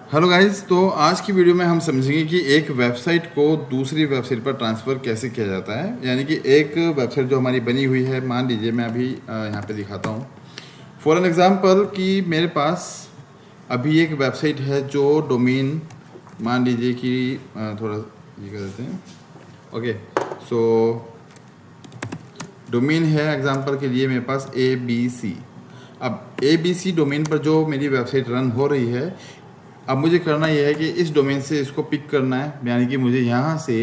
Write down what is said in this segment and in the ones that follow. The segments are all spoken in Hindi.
हेलो गाइस, तो आज की वीडियो में हम समझेंगे कि एक वेबसाइट को दूसरी वेबसाइट पर ट्रांसफ़र कैसे किया जाता है। यानी कि एक वेबसाइट जो हमारी बनी हुई है, मान लीजिए मैं अभी यहाँ पे दिखाता हूँ फॉर एन एग्ज़ाम्पल कि मेरे पास अभी एक वेबसाइट है जो डोमेन, मान लीजिए कि थोड़ा ये कर देते हैं। ओके, सो डोमेन है एग्जांपल के लिए मेरे पास ABC। अब ABC डोमेन पर जो मेरी वेबसाइट रन हो रही है, अब मुझे करना यह है कि इस डोमेन से इसको पिक करना है। यानी कि मुझे यहाँ से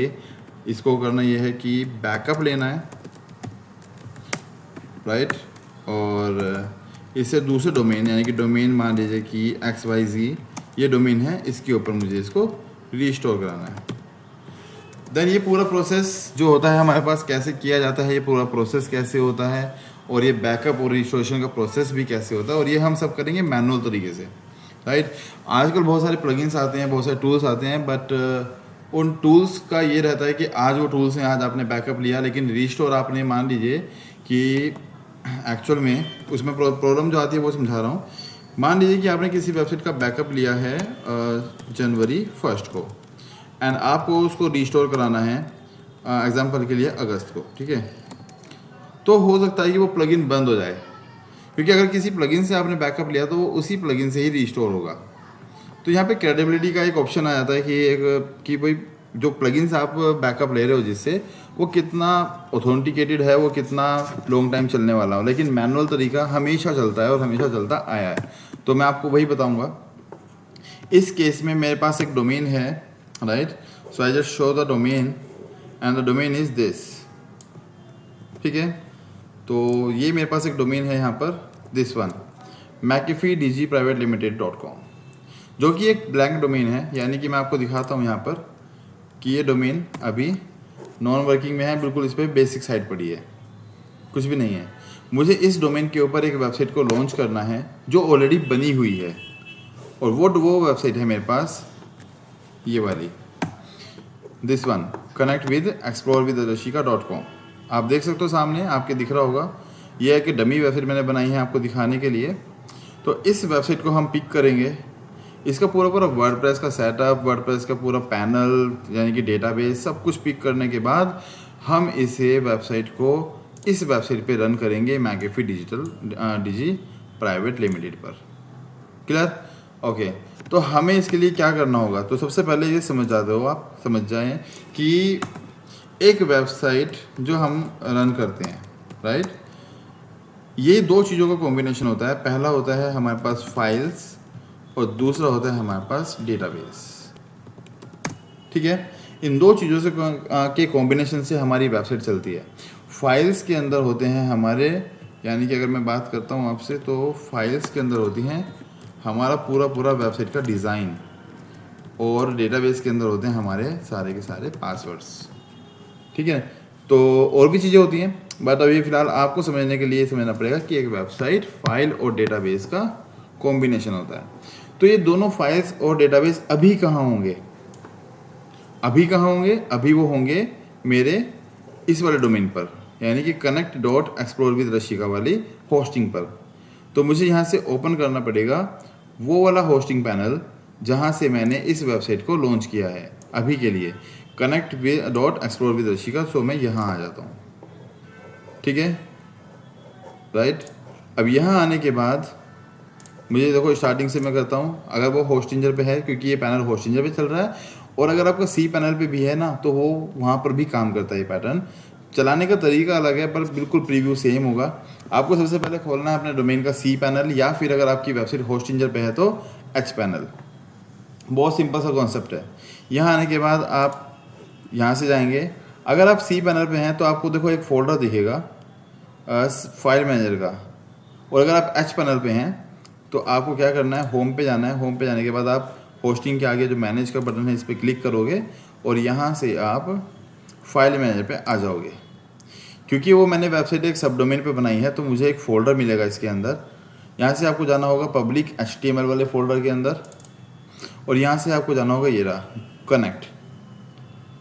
इसको करना यह है कि बैकअप लेना है, राइट। और इससे दूसरे डोमेन, यानी कि डोमेन मान लीजिए कि XYZ ये डोमेन है, इसके ऊपर मुझे इसको रीस्टोर कराना है। देन ये पूरा प्रोसेस जो होता है हमारे पास कैसे किया जाता है, ये पूरा प्रोसेस कैसे होता है, और ये बैकअप और रिस्टोरेशन का प्रोसेस भी कैसे होता है, और ये हम सब करेंगे मैनुअल तरीके से, राइट। आजकल बहुत सारे प्लगइन्स आते हैं, बहुत सारे टूल्स आते हैं, बट उन टूल्स का ये रहता है कि आज वो टूल्स हैं, आज आपने बैकअप लिया, लेकिन रिस्टोर आपने मान लीजिए कि एक्चुअल में उसमें प्रॉब्लम जो आती है वो समझा रहा हूँ। मान लीजिए कि आपने किसी वेबसाइट का बैकअप लिया है जनवरी 1 को, एंड आपको उसको रिस्टोर कराना है एग्जांपल के लिए अगस्त को, ठीक है। तो हो सकता है कि वो प्लगइन बंद हो जाए, क्योंकि अगर किसी प्लगइन से आपने बैकअप लिया तो वो उसी प्लगइन से ही रिस्टोर होगा। तो यहाँ पे क्रेडिबिलिटी का एक ऑप्शन आ जाता है कि भाई जो प्लगइन्स आप बैकअप ले रहे हो जिससे, वो कितना ऑथेंटिकेटेड है, वो कितना लॉन्ग टाइम चलने वाला हो। लेकिन मैनुअल तरीका हमेशा चलता है और हमेशा चलता आया है, तो मैं आपको वही बताऊँगा। इस केस में मेरे पास एक डोमेन है, right. So I just show the domain and the domain is this, ठीक है। तो ये मेरे पास एक डोमेन है यहाँ पर, दिस वन, McAfeeDGPrivateLimited.com, जो कि एक ब्लैंक डोमेन है। यानी कि मैं आपको दिखाता हूँ यहाँ पर कि ये डोमेन अभी नॉन वर्किंग में है, बिल्कुल इस पर बेसिक साइट पड़ी है, कुछ भी नहीं है। मुझे इस डोमेन के ऊपर एक वेबसाइट को लॉन्च करना है जो ऑलरेडी बनी हुई है, और वो वेबसाइट है मेरे पास ये वाली, this one, connect with explore with रशिका.com। आप देख सकते हो सामने आपके दिख रहा होगा, ये है कि डमी वेबसाइट मैंने बनाई है आपको दिखाने के लिए। तो इस वेबसाइट को हम पिक करेंगे, इसका पूरा पूरा वर्डप्रेस का सेटअप, वर्डप्रेस का पूरा पैनल यानी कि डेटाबेस सब कुछ पिक करने के बाद हम इसे वेबसाइट को इस वेबसाइट पे रन करेंगे, मैकेफी डीजी प्राइवेट लिमिटेड पर। क्लियर? ओके, तो हमें इसके लिए क्या करना होगा, तो सबसे पहले ये समझ जाते हो, आप समझ जाएं कि एक वेबसाइट जो हम रन करते हैं, राइट, ये दो चीज़ों का कॉम्बिनेशन होता है। पहला होता है हमारे पास फाइल्स और दूसरा होता है हमारे पास डेटाबेस, ठीक है। इन दो चीज़ों से के कॉम्बिनेशन से हमारी वेबसाइट चलती है। फाइल्स के अंदर होते हैं हमारे, यानी कि अगर मैं बात करता हूँ आपसे, तो फाइल्स के अंदर होती हैं हमारा पूरा पूरा वेबसाइट का डिज़ाइन, और डेटाबेस के अंदर होते हैं हमारे सारे के सारे पासवर्ड्स, ठीक है। तो और भी चीज़ें होती हैं, बट अभी फ़िलहाल आपको समझने के लिए समझना पड़ेगा कि एक वेबसाइट फाइल और डेटाबेस का कॉम्बिनेशन होता है। तो ये दोनों फाइल्स और डेटाबेस अभी कहाँ होंगे, अभी कहाँ होंगे, अभी वो होंगे मेरे इस वाले डोमेन पर, यानी कि connect.explore-with-rashika वाली होस्टिंग पर। तो मुझे यहाँ से ओपन करना पड़ेगा वो वाला होस्टिंग पैनल जहाँ से मैंने इस वेबसाइट को लॉन्च किया है अभी के लिए, connect.explore-with-rashika। सो मैं यहाँ आ जाता हूँ, ठीक है, राइट। अब यहाँ आने के बाद मुझे देखो स्टार्टिंग से मैं करता हूँ, अगर वो होस्टिंजर पे है, क्योंकि ये पैनल होस्टिंजर पे चल रहा है, और अगर आपका सी पैनल पे भी है ना, तो वो वहाँ पर भी काम करता है। ये पैटर्न चलाने का तरीका अलग है, पर बिल्कुल प्रीव्यू सेम होगा। आपको सबसे पहले खोलना है अपने डोमेन का सी पैनल, या फिर अगर आपकी वेबसाइट होस्टिंजर पे है तो एच पैनल। बहुत सिंपल सा कॉन्सेप्ट है। यहाँ आने के बाद आप यहाँ से जाएंगे, अगर आप सी पैनल पे हैं तो आपको देखो एक फोल्डर दिखेगा फाइल मैनेजर का, और अगर आप एच पैनल पे हैं तो आपको क्या करना है, होम पे जाना है। होम पे जाने के बाद आप होस्टिंग के आगे जो मैनेज का बटन है इस पर क्लिक करोगे, और यहाँ से आप फाइल मैनेजर पे आ जाओगे। क्योंकि वो मैंने वेबसाइट एक सब डोमेन पे बनाई है, तो मुझे एक फ़ोल्डर मिलेगा इसके अंदर। यहाँ से आपको जाना होगा पब्लिक HTML वाले फ़ोल्डर के अंदर, और यहाँ से आपको जाना होगा ये रहा कनेक्ट,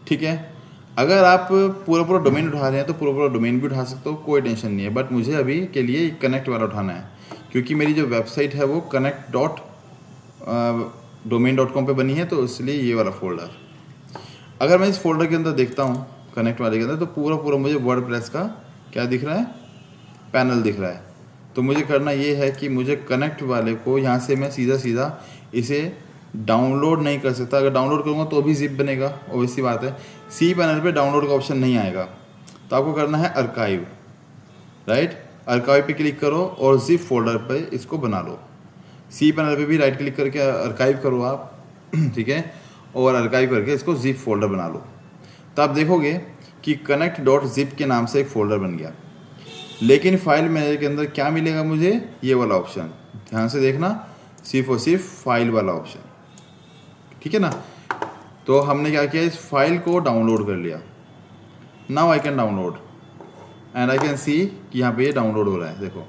ठीक है। अगर आप पूरा पूरा डोमेन उठा रहे हैं तो पूरा पूरा डोमेन भी उठा सकते हो, कोई टेंशन नहीं है, बट मुझे अभी के लिए कनेक्ट वाला उठाना है, क्योंकि मेरी जो वेबसाइट है वो domain.com पे बनी है, तो इसलिए ये वाला फोल्डर। अगर मैं इस फोल्डर के अंदर देखता हूँ कनेक्ट वाले के अंदर, तो पूरा पूरा मुझे वर्डप्रेस का क्या दिख रहा है, पैनल दिख रहा है। तो मुझे करना ये है कि मुझे कनेक्ट वाले को यहाँ से मैं सीधा सीधा इसे डाउनलोड नहीं कर सकता। अगर डाउनलोड करूँगा तो भी जिप बनेगा, ऑब्वियस सी बात है। सी पैनल पे डाउनलोड का ऑप्शन नहीं आएगा, तो आपको करना है अर्काइव, राइट। अर्काइव पे क्लिक करो और जिप फोल्डर पे इसको बना लो। सी पैनल पे भी राइट क्लिक करके अर्काइव करो आप, ठीक है, और अर्काइव करके इसको जिप फोल्डर बना लो। तो आप देखोगे कि कनेक्ट डॉट जिप के नाम से एक फ़ोल्डर बन गया। लेकिन फाइल मैनेजर के अंदर क्या मिलेगा मुझे, ये वाला ऑप्शन, ध्यान से देखना, सिर्फ और सिर्फ फाइल वाला ऑप्शन, ठीक है ना। तो हमने क्या किया, इस फाइल को डाउनलोड कर लिया। Now I can download and I can see कि यहाँ पे ये डाउनलोड हो रहा है। देखो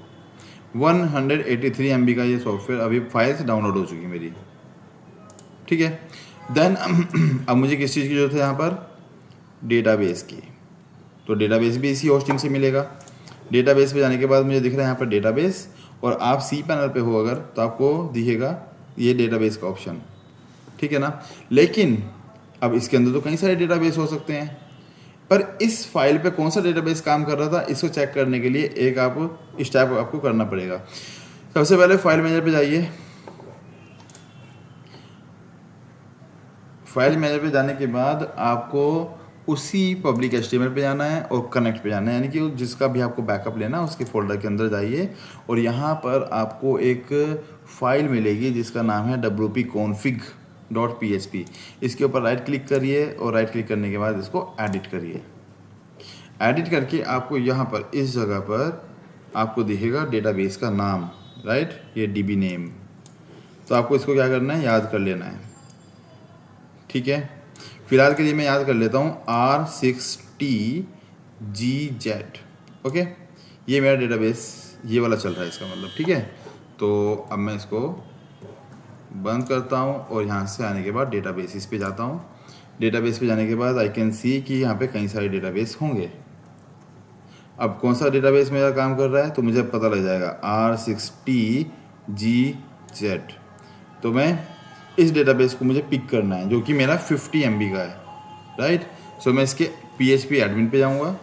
183 MB का ये सॉफ्टवेयर अभी फाइल से डाउनलोड हो चुकी मेरी, ठीक है। देन अब मुझे किस चीज़ की जरूरत है यहाँ पर, डेटाबेस की। तो डेटाबेस भी इसी होस्टिंग से मिलेगा। डेटाबेस पे जाने के बाद मुझे दिख रहा है यहाँ पर डेटाबेस, और आप सी पैनल पे हो अगर तो आपको दिखेगा ये डेटाबेस का ऑप्शन, ठीक है ना। लेकिन अब इसके अंदर तो कई सारे डेटाबेस हो सकते हैं, पर इस फाइल पे कौन सा डेटाबेस काम कर रहा था इसको चेक करने के लिए एक आप स्टेप आपको करना पड़ेगा। सबसे पहले फाइल मैनेजर पे जाइए। फाइल मैनेजर पे जाने के बाद आपको उसी पब्लिक HTML पे जाना है और कनेक्ट पे जाना है, यानी कि जिसका भी आपको बैकअप लेना है उसके फोल्डर के अंदर जाइए, और यहाँ पर आपको एक फाइल मिलेगी जिसका नाम है wp-config.php। इसके ऊपर राइट क्लिक करिए और राइट क्लिक करने के बाद इसको एडिट करिए। एडिट करके आपको यहाँ पर इस जगह पर आपको दिखेगा डेटाबेस का नाम, राइट, ये DB नेम। तो आपको इसको क्या करना है, याद कर लेना है, ठीक है। फिलहाल के लिए मैं याद कर लेता हूँ R6TGZ, ओके। ये मेरा डेटाबेस ये वाला चल रहा है इसका मतलब, ठीक है। तो अब मैं इसको बंद करता हूँ और यहाँ से आने के बाद डेटाबेस पे जाता हूँ। डेटाबेस पे जाने के बाद आई कैन सी कि यहाँ पे कई सारे डेटाबेस होंगे। अब कौन सा डेटाबेस मेरा काम कर रहा है तो मुझे पता लग जाएगा, R6TGZ। तो मैं इस डेटाबेस को मुझे पिक करना है जो कि मेरा 50 MB का है, राइट। सो मैं इसके PHP एडमिन पे जाऊंगा,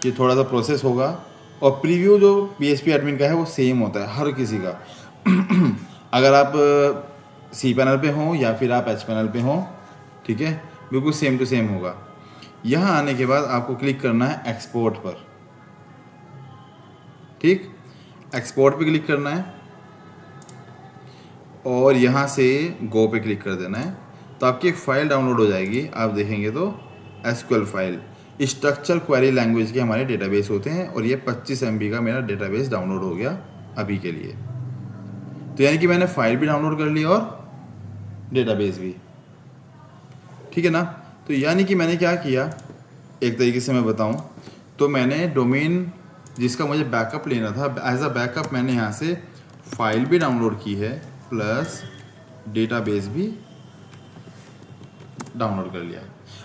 ये थोड़ा सा प्रोसेस होगा, और प्रीव्यू जो PHP एडमिन का है वो सेम होता है हर किसी का। अगर आप सी पैनल पे हो या फिर आप एच पैनल पे हो, ठीक है, बिल्कुल सेम टू सेम होगा। यहाँ आने के बाद आपको क्लिक करना है एक्सपोर्ट पर, ठीक, एक्सपोर्ट पे क्लिक करना है और यहाँ से गो पे क्लिक कर देना है। तो आपकी एक फ़ाइल डाउनलोड हो जाएगी। आप देखेंगे तो SQL file, structure query language के हमारे डेटाबेस होते हैं, और ये 25 MB का मेरा डेटाबेस डाउनलोड हो गया अभी के लिए। तो यानी कि मैंने फाइल भी डाउनलोड कर ली और डेटाबेस भी, ठीक है ना। तो यानी कि मैंने क्या किया, एक तरीके से मैं बताऊं तो मैंने डोमेन जिसका मुझे बैकअप लेना था, एज अ बैकअप मैंने यहाँ से फाइल भी डाउनलोड की है प्लस डेटाबेस भी डाउनलोड कर लिया।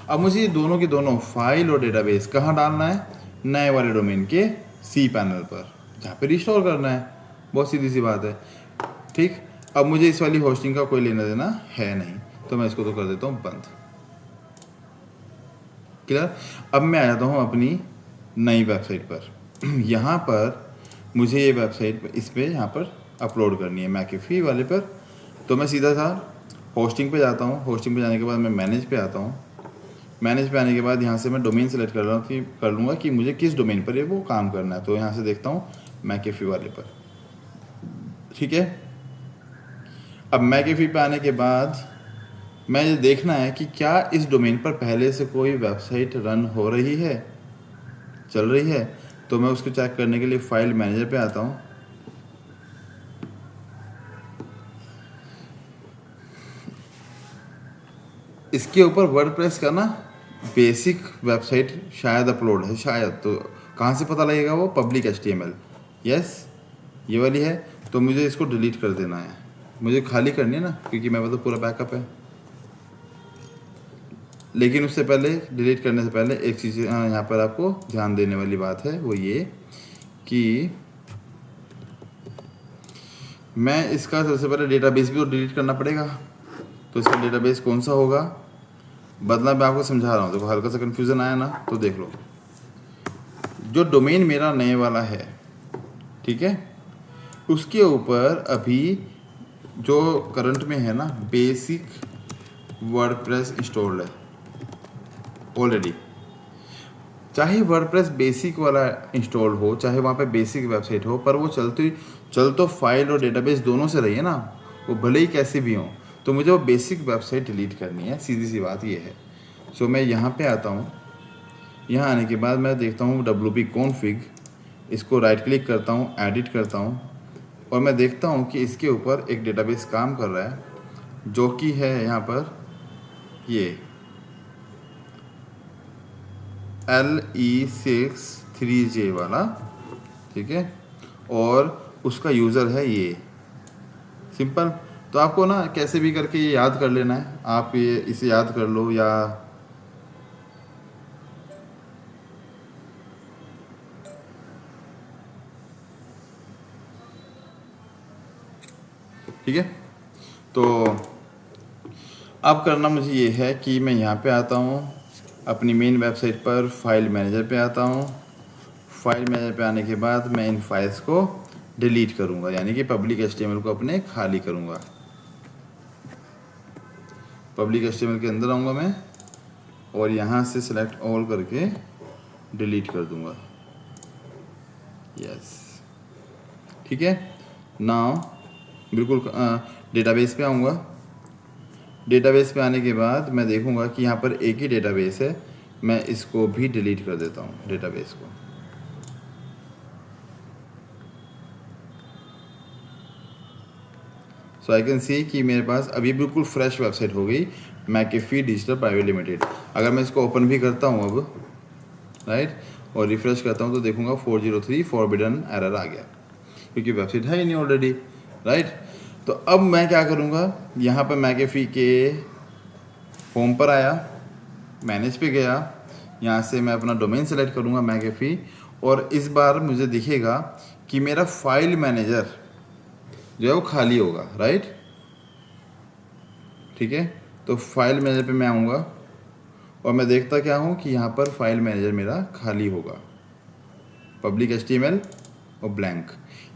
अब मुझे ये दोनों के दोनों फाइल और डेटाबेस कहाँ डालना है, नए वाले डोमेन के सी पैनल पर, जहाँ पे रिस्टोर करना है। बहुत सीधी सी बात है, ठीक। अब मुझे इस वाली होस्टिंग का कोई लेना देना है नहीं, तो मैं इसको तो कर देता हूँ बंद, क्लियर। अब मैं आ जाता हूँ अपनी नई वेबसाइट पर। यहाँ पर मुझे ये वेबसाइट इस पर यहाँ पर अपलोड करनी है मैकेफी वाले पर। तो मैं सीधा सा होस्टिंग पे जाता हूँ। होस्टिंग पे जाने के बाद मैं मैनेज पे आता हूँ। मैनेज पे आने के बाद यहाँ से मैं डोमेन सेलेक्ट कर लूँगा कि मुझे किस डोमेन पर ये वो काम करना है। तो यहाँ से देखता हूँ मैकेफी वाले पर, ठीक है। अब मैकेफी पे आने के बाद मैं ये देखना है कि क्या इस डोमेन पर पहले से कोई वेबसाइट रन हो रही है, चल रही है। तो मैं उसको चेक करने के लिए फाइल मैनेजर पे आता हूँ। इसके ऊपर वर्डप्रेस का ना बेसिक वेबसाइट शायद अपलोड है, शायद। तो कहाँ से पता लगेगा वो, पब्लिक HTML, यस ये वाली है। तो मुझे इसको डिलीट कर देना है, मुझे खाली करनी है ना, क्योंकि मेरे पास तो पूरा बैकअप है। लेकिन उससे पहले, डिलीट करने से पहले एक चीज़ यहाँ पर आपको ध्यान देने वाली बात है, वो ये कि मैं इसका सबसे पहले डेटाबेस भी तो डिलीट करना पड़ेगा। तो इसका डेटाबेस कौन सा होगा, बदला मैं आपको समझा रहा हूँ। देखो हल्का सा कन्फ्यूज़न आया ना, तो देख लो। जो डोमेन मेरा नए वाला है, ठीक है, उसके ऊपर अभी जो करंट में है ना, बेसिक वर्डप्रेस इंस्टॉल्ड है ऑलरेडी। चाहे वर्डप्रेस बेसिक वाला इंस्टॉल हो, चाहे वहाँ पे बेसिक वेबसाइट हो, पर वो चल तो फाइल और डेटाबेस दोनों से रही है ना, वो भले ही कैसे भी हो। तो मुझे वो बेसिक वेबसाइट डिलीट करनी है, सीधी सी बात ये है। सो मैं यहाँ पे आता हूँ। यहाँ आने के बाद मैं देखता हूँ WP config, इसको राइट क्लिक करता हूँ, एडिट करता हूँ, और मैं देखता हूँ कि इसके ऊपर एक डेटाबेस काम कर रहा है, जो कि है यहाँ पर ये LE63J वाला, ठीक है, और उसका यूज़र है ये। सिंपल। तो आपको ना कैसे भी करके ये याद कर लेना है। आप ये इसे याद कर लो, या ठीक है। तो अब करना मुझे ये है कि मैं यहाँ पे आता हूँ, अपनी मेन वेबसाइट पर फाइल मैनेजर पे आता हूँ। फाइल मैनेजर पे आने के बाद मैं इन फाइल्स को डिलीट करूँगा, यानी कि पब्लिक HTML को अपने खाली करूँगा। पब्लिक HTML के अंदर आऊँगा मैं, और यहाँ से सिलेक्ट ऑल करके डिलीट कर दूँगा। यस, ठीक है। नाउ बिल्कुल डेटाबेस पे आऊँगा। डेटाबेस पे आने के बाद मैं देखूँगा कि यहाँ पर एक ही डेटाबेस है, मैं इसको भी डिलीट कर देता हूँ, डेटाबेस को। सो आई कैन सी कि मेरे पास अभी बिल्कुल फ्रेश वेबसाइट हो गई, मैकेफी डिजिटल प्राइवेट लिमिटेड। अगर मैं इसको ओपन भी करता हूँ अब, राइट, और रिफ्रेश करता हूँ, तो देखूँगा 403 फॉरबिडन एरर आ गया, क्योंकि वेबसाइट है ही नहीं ऑलरेडी, राइट। तो अब मैं क्या करूँगा, यहाँ पर मैकेफी के होम पर आया, मैनेज पे गया, यहाँ से मैं अपना डोमेन सेलेक्ट करूँगा मैकेफी, और इस बार मुझे दिखेगा कि मेरा फाइल मैनेजर जो है वो खाली होगा, राइट, ठीक है। तो फाइल मैनेजर पे मैं आऊँगा, और मैं देखता क्या हूँ कि यहाँ पर फाइल मैनेजर मेरा खाली होगा, पब्लिक HTML और ब्लैंक।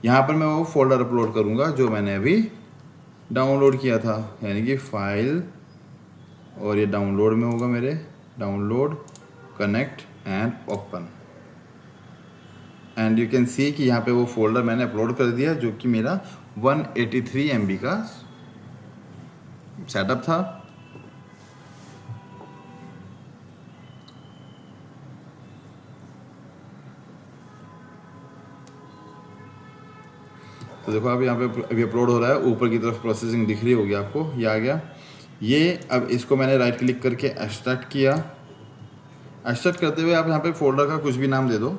यहाँ पर मैं वो फोल्डर अपलोड करूँगा जो मैंने अभी डाउनलोड किया था, यानी कि फाइल, और ये डाउनलोड में होगा मेरे, download, connect and open, and you can see कि यहाँ पे वो फोल्डर मैंने अपलोड कर दिया, जो कि मेरा 183 MB का सेटअप था। तो देखो अब यहाँ पे अभी अपलोड हो रहा है, ऊपर की तरफ प्रोसेसिंग दिख रही होगी आपको, ये आ गया ये। अब इसको मैंने राइट क्लिक करके एक्सट्रैक्ट किया। एक्सट्रैक्ट करते हुए आप यहाँ पे फोल्डर का कुछ भी नाम दे दो।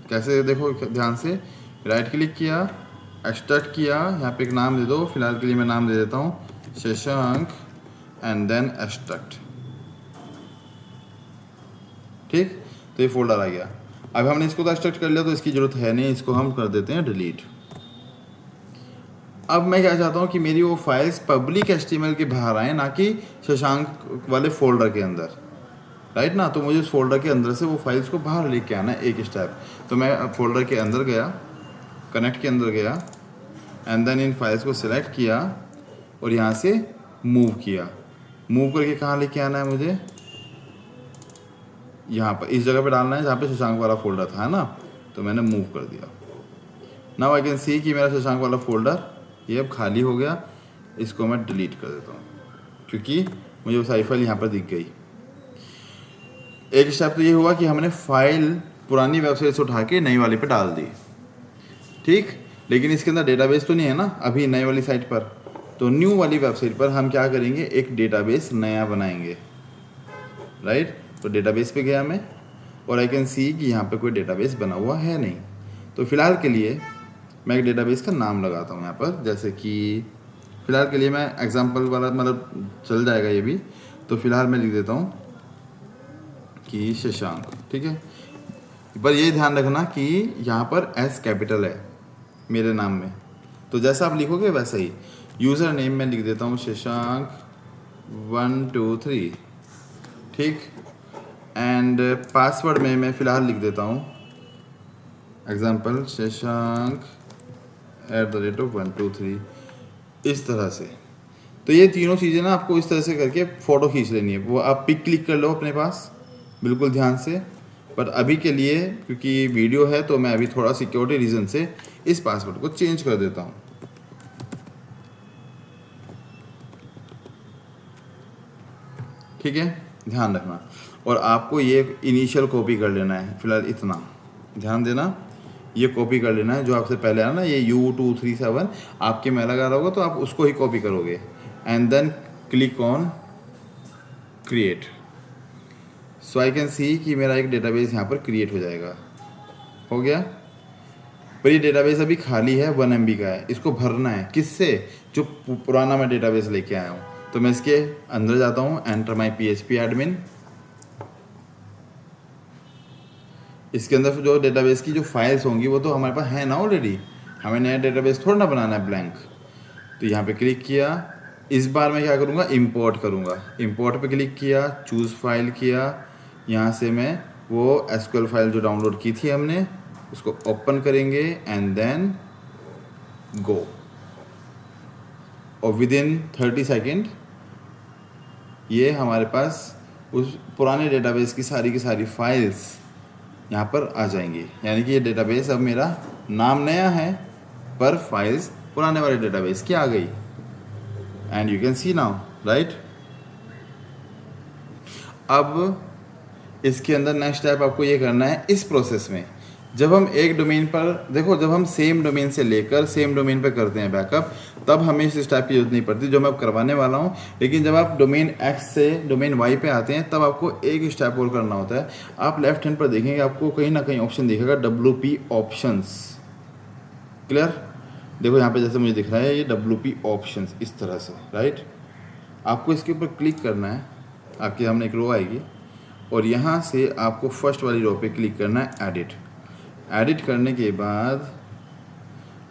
कैसे, देखो ध्यान से, राइट क्लिक किया, एक्सट्रैक्ट किया, यहाँ पे एक नाम दे दो। फिलहाल के लिए मैं नाम दे देता हूँ शशांक, एंड देन एक्सट्रैक्ट, ठीक। तो ये फोल्डर आ गया। अब हमने इसको तो एक्सट्रैक्ट कर लिया, तो इसकी ज़रूरत है नहीं, इसको हम कर देते हैं डिलीट। अब मैं क्या चाहता हूँ कि मेरी वो फाइल्स पब्लिक HTML के बाहर आए, ना कि शशांक वाले फोल्डर के अंदर, राइट ना। तो मुझे उस फोल्डर के अंदर से वो फाइल्स को बाहर लेके आना है, एक स्टेप। तो मैं फोल्डर के अंदर गया, कनेक्ट के अंदर गया, एंड देन इन फाइल्स को सिलेक्ट किया, और यहाँ से मूव किया। मूव करके कहाँ लेके आना है मुझे, यहाँ पर इस जगह पे डालना है जहाँ पे शशांक वाला फोल्डर था, है ना। तो मैंने मूव कर दिया। नाउ आई कैन सी कि मेरा शशांक वाला फोल्डर ये अब खाली हो गया। इसको मैं डिलीट कर देता हूँ, क्योंकि मुझे वो सारी फाइल यहाँ पर दिख गई। एक स्टेप तो ये हुआ कि हमने फाइल पुरानी वेबसाइट से उठा के नई वाली पे डाल दी, ठीक। लेकिन इसके अंदर डेटाबेस तो नहीं है ना अभी नई वाली साइट पर। तो न्यू वाली वेबसाइट पर हम क्या करेंगे, एक डेटाबेस नया बनाएंगे, राइट। तो डेटाबेस पे गया मैं, और आई कैन सी कि यहाँ पे कोई डेटाबेस बना हुआ है नहीं। तो फिलहाल के लिए मैं एक डेटाबेस का नाम लगाता हूँ यहाँ पर, जैसे कि फ़िलहाल के लिए मैं एग्जांपल वाला, मतलब चल जाएगा ये भी। तो फिलहाल मैं लिख देता हूँ कि शशांक, ठीक है। पर ये ध्यान रखना कि यहाँ पर S कैपिटल है मेरे नाम में। तो तो जैसा आप लिखोगे वैसा ही। यूज़र नेम में लिख देता हूँ शशांक 1 2 3, ठीक। एंड पासवर्ड में मैं फ़िलहाल लिख देता हूँ एग्जाम्पल शशांक @1 2 3, इस तरह से। तो ये तीनों चीज़ें ना आपको इस तरह से करके फ़ोटो खींच लेनी है। वो आप पिक क्लिक कर लो अपने पास बिल्कुल ध्यान से। पर अभी के लिए क्योंकि वीडियो है तो मैं अभी थोड़ा सिक्योरिटी रीज़न से इस पासवर्ड को चेंज कर देता हूँ। ठीक है, ध्यान रखना। और आपको ये इनिशियल कॉपी कर लेना है, फिलहाल इतना ध्यान देना। ये कॉपी कर लेना है जो आपसे पहले आया ना, ये U237 आपके में अलग आ रहा होगा तो आप उसको ही कॉपी करोगे। And then click on create. So I can see कि मेरा एक डेटाबेस यहाँ पर क्रिएट हो जाएगा। हो गया। पर ये डेटाबेस अभी खाली है, 1 MB का है। इसको भरना है किससे? जो पुराना मैं डेटाबेस लेके आया हूँ। तो मैं इसके अंदर जाता हूँ, एंटर माई PHP एडमिन। इसके अंदर जो डेटाबेस की जो फाइल्स होंगी वो तो हमारे पास है ना ऑलरेडी, हमें नया डेटाबेस थोड़ा ना बनाना है ब्लैंक। तो यहाँ पे क्लिक किया। इस बार मैं क्या करूँगा, इंपोर्ट करूँगा। इंपोर्ट पे क्लिक किया, चूज़ फाइल किया। यहाँ से मैं वो SQL फाइल जो डाउनलोड की थी हमने उसको ओपन करेंगे एंड देन गो। और विद इन 30 सेकेंड ये हमारे पास उस पुराने डेटाबेस की सारी फाइल्स यहाँ पर आ जाएंगी। यानी कि ये डेटाबेस अब मेरा नाम नया है पर फाइल्स पुराने वाले डेटाबेस की आ गई। And you can see now, right. अब इसके अंदर नेक्स्ट स्टेप आपको ये करना है। इस प्रोसेस में जब हम एक डोमेन पर देखो, जब हम सेम डोमेन से लेकर सेम डोमेन पर करते हैं बैकअप, तब हमें इस स्टेप की जरूरत नहीं पड़ती जो मैं अब करवाने वाला हूँ। लेकिन जब आप डोमेन X से डोमेन Y पे आते हैं तब आपको एक स्टेप और करना होता है। आप लेफ्ट हैंड पर देखेंगे, आपको कहीं ना कहीं ऑप्शन दिखेगा WP ऑप्शंस। क्लियर? देखो यहाँ पे जैसे मुझे दिख रहा है ये WP ऑप्शंस इस तरह से, राइट। आपको इसके ऊपर क्लिक करना है, आपके सामने एक रो आएगी और यहाँ से आपको फर्स्ट वाली रो पे क्लिक करना है एडिट। एडिट करने के बाद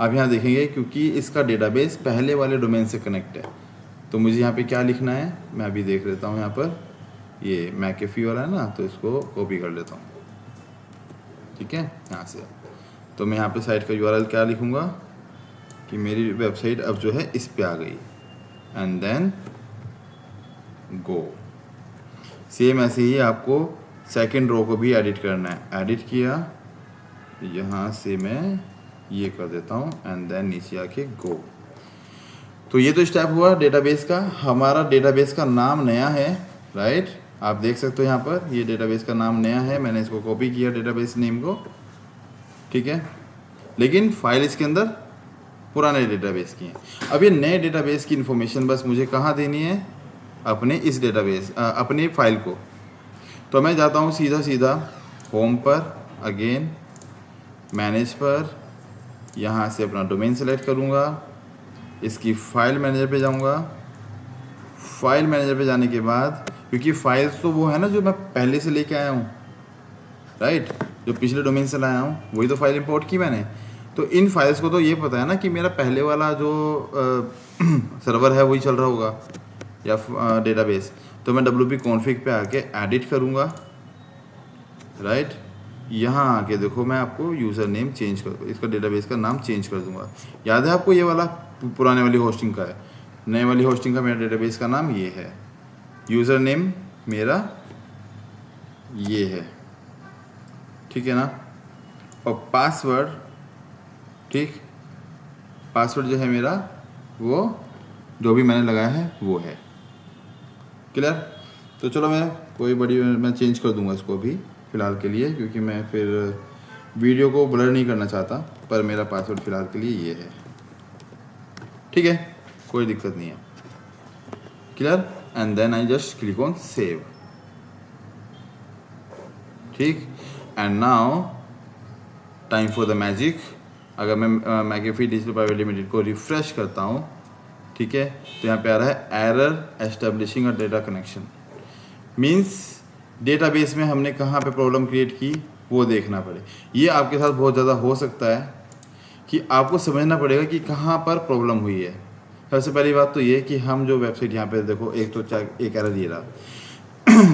आप यहाँ देखेंगे क्योंकि इसका डेटाबेस पहले वाले डोमेन से कनेक्ट है तो मुझे यहाँ पे क्या लिखना है मैं अभी देख लेता हूँ। यहाँ पर ये मैकेफी वाला है ना, तो इसको कॉपी कर लेता हूँ। ठीक है, यहाँ से तो मैं यहाँ पे साइट का URL क्या लिखूँगा कि मेरी वेबसाइट अब जो है इस पे आ गई। And then go. सेम ऐसे ही आपको सेकंड रो को भी एडिट करना है। एडिट किया, यहाँ से मैं ये कर देता हूँ एंड देन नीचे आके गो। तो ये तो स्टेप हुआ डेटाबेस का। हमारा डेटाबेस का नाम नया है, राइट। आप देख सकते हो यहाँ पर ये डेटाबेस का नाम नया है, मैंने इसको कॉपी किया डेटाबेस नेम को। ठीक है, लेकिन फाइल इसके अंदर पुराने डेटाबेस की है। अब ये नए डेटाबेस की इन्फॉर्मेशन बस मुझे कहाँ देनी है, अपने इस डेटाबेस अपनी फाइल को। तो मैं जाता हूँ सीधा होम पर, अगेन मैनेज पर, यहाँ से अपना डोमेन सेलेक्ट करूँगा, इसकी फ़ाइल मैनेजर पे जाऊँगा। फाइल मैनेजर पे जाने के बाद क्योंकि फाइल्स तो वो है ना जो मैं पहले से लेके आया हूँ, राइट, जो पिछले डोमेन से लाया हूँ वही तो फाइल इंपोर्ट की मैंने। तो इन फाइल्स को तो ये पता है ना कि मेरा पहले वाला जो सर्वर है वही चल रहा होगा या डेटाबेस। तो मैं WP कॉन्फ़िग पे आके एडिट करूँगा, राइट। यहाँ आके देखो मैं आपको यूज़र नेम चेंज कर, इसका डेटाबेस का नाम चेंज कर दूँगा। याद है आपको ये वाला पुराने वाली होस्टिंग का है, नए वाली होस्टिंग का मेरा डेटाबेस का नाम ये है, यूज़र नेम मेरा ये है, ठीक है ना। और पासवर्ड, ठीक, पासवर्ड जो है मेरा वो जो भी मैंने लगाया है वो है। क्लियर? तो चलो मैं चेंज कर दूंगा इसको भी फ़िलहाल के लिए, क्योंकि मैं फिर वीडियो को ब्लर नहीं करना चाहता। पर मेरा पासवर्ड फ़िलहाल के लिए ये है, ठीक है, कोई दिक्कत नहीं है। Clear? And then I just click on save, ठीक। And now time for the magic. अगर मैं मैकेफी डिजिटल प्राइवेट लिमिटेड को रिफ्रेश करता हूँ, ठीक है, तो यहाँ पे आ रहा है error establishing a data connection. Means database में हमने कहाँ पे प्रॉब्लम क्रिएट की वो देखना पड़े। ये आपके साथ बहुत ज़्यादा हो सकता है, कि आपको समझना पड़ेगा कि कहाँ पर प्रॉब्लम हुई है। सबसे पहली बात तो ये कि हम जो वेबसाइट यहाँ पे देखो, एक एरर ये रहा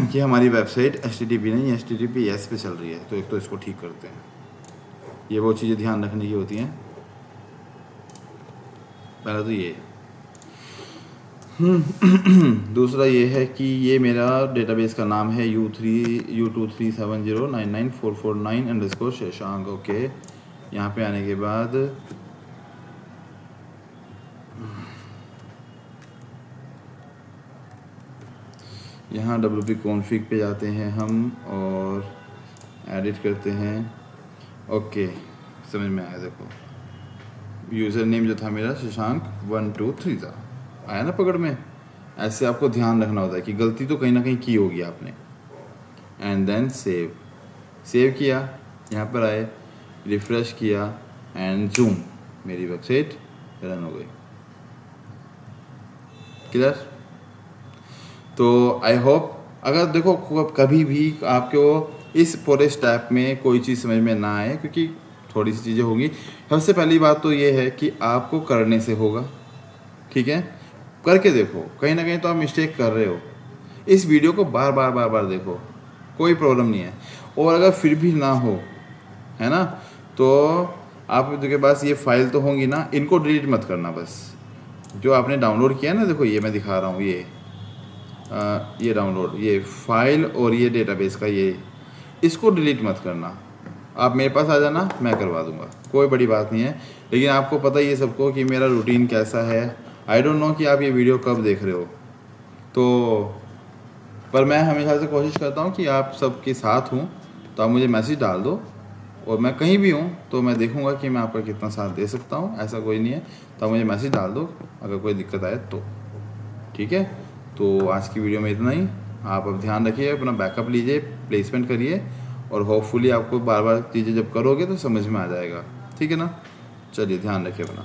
कि हमारी वेबसाइट HTTP नहीं HTTPS पे चल रही है। तो एक तो इसको ठीक करते हैं, ये वो चीज़ें ध्यान रखने की होती हैं। पहला तो ये दूसरा ये है कि ये मेरा डेटाबेस का नाम है U2370994449 शशांक। ओके, यहाँ पे आने के बाद यहाँ WP config पे जाते हैं हम और एडिट करते हैं। ओके, समझ में आया। देखो यूज़र नेम जो था मेरा शशांक 123 था, आया ना पकड़ में। ऐसे आपको ध्यान रखना होता है कि गलती तो कहीं ना कहीं की होगी आपने। एंड देन सेव किया, यहाँ पर आए, रिफ़्रेश किया एंड जूम, मेरी वेबसाइट रन हो गई। क्लियर? तो आई होप अगर देखो कभी भी आपको इस पूरे स्टेप में कोई चीज़ समझ में ना आए, क्योंकि थोड़ी सी चीज़ें होंगी। सबसे पहली बात तो ये है कि आपको करने से होगा, ठीक है? करके देखो, कहीं ना कहीं तो आप मिस्टेक कर रहे हो। इस वीडियो को बार बार देखो, कोई प्रॉब्लम नहीं है। और अगर फिर भी ना हो, है ना, तो आपके पास ये फाइल तो होंगी ना, इनको डिलीट मत करना। बस जो आपने डाउनलोड किया ना, देखो ये मैं दिखा रहा हूँ, ये डाउनलोड, ये फाइल और ये डेटाबेस का ये, इसको डिलीट मत करना। आप मेरे पास आ जाना, मैं करवा दूंगा, कोई बड़ी बात नहीं है। लेकिन आपको पता ही है सबको कि मेरा रूटीन कैसा है। आई डोंट नो कि आप ये वीडियो कब देख रहे हो, तो पर मैं हमेशा से कोशिश करता हूँ कि आप सबके साथ हूँ। तो आप मुझे मैसेज डाल दो, और मैं कहीं भी हूँ तो मैं देखूँगा कि मैं आपका कितना साथ दे सकता हूँ। ऐसा कोई नहीं है, तो आप मुझे मैसेज डाल दो अगर कोई दिक्कत आए तो, ठीक है? तो आज की वीडियो में इतना ही। आप अब ध्यान रखिए, अपना बैकअप लीजिए, प्लेसमेंट करिए, और होपफुली आपको बार बार चीज़ें जब करोगे तो समझ में आ जाएगा, ठीक है ना? चलिए, ध्यान रखिए अपना।